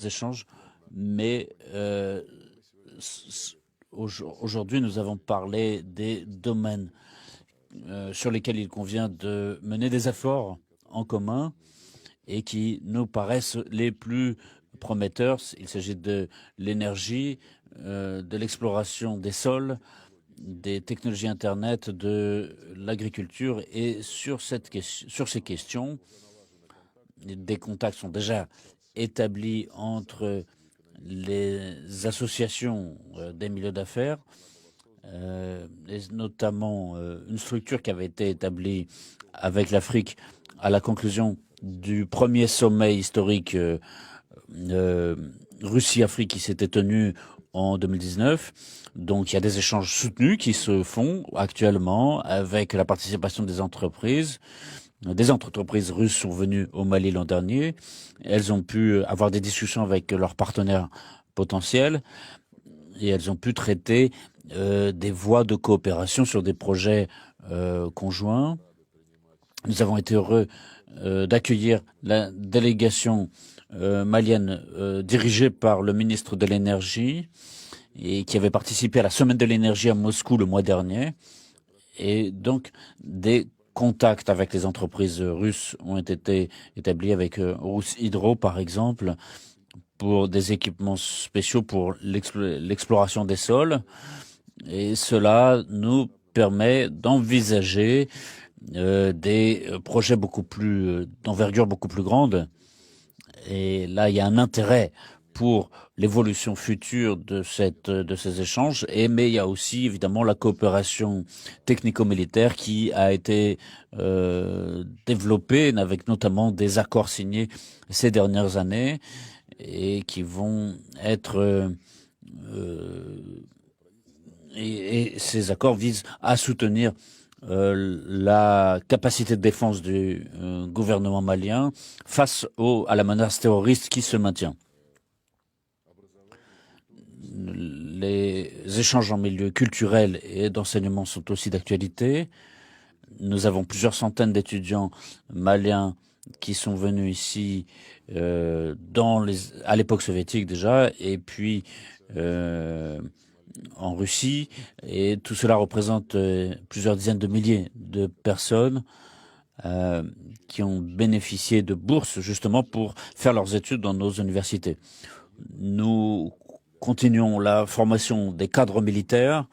échanges, mais aujourd'hui, nous avons parlé des domaines sur lesquels il convient de mener des efforts en commun et qui nous paraissent les plus prometteurs. Il s'agit de l'énergie, de l'exploration des sols, des technologies Internet, de l'agriculture. Et sur ces questions, des contacts sont déjà établis entre les associations des milieux d'affaires, et notamment une structure qui avait été établie avec l'Afrique à la conclusion du premier sommet historique Russie-Afrique qui s'était tenu en 2019. Donc il y a des échanges soutenus qui se font actuellement avec la participation des entreprises. Des entreprises russes sont venues au Mali l'an dernier. Elles ont pu avoir des discussions avec leurs partenaires potentiels et elles ont pu traiter des voies de coopération sur des projets conjoints. Nous avons été heureux d'accueillir la délégation malienne dirigée par le ministre de l'Énergie et qui avait participé à la semaine de l'énergie à Moscou le mois dernier. Et donc, des contacts avec les entreprises russes ont été établis avec Russhydro, par exemple, pour des équipements spéciaux pour l'exploration des sols. Et cela nous permet d'envisager des projets beaucoup plus d'envergure beaucoup plus grande. Et là, il y a un intérêt pour l'évolution future de ces échanges. Mais il y a aussi évidemment la coopération technico-militaire qui a été développée avec notamment des accords signés ces dernières années et qui vont être et ces accords visent à soutenir la capacité de défense du gouvernement malien face à la menace terroriste qui se maintient. Les échanges en milieu culturel et d'enseignement sont aussi d'actualité. Nous avons plusieurs centaines d'étudiants maliens qui sont venus ici à l'époque soviétique déjà, et puis en Russie, et tout cela représente plusieurs dizaines de milliers de personnes qui ont bénéficié de bourses justement pour faire leurs études dans nos universités. Nous continuons la formation des cadres militaires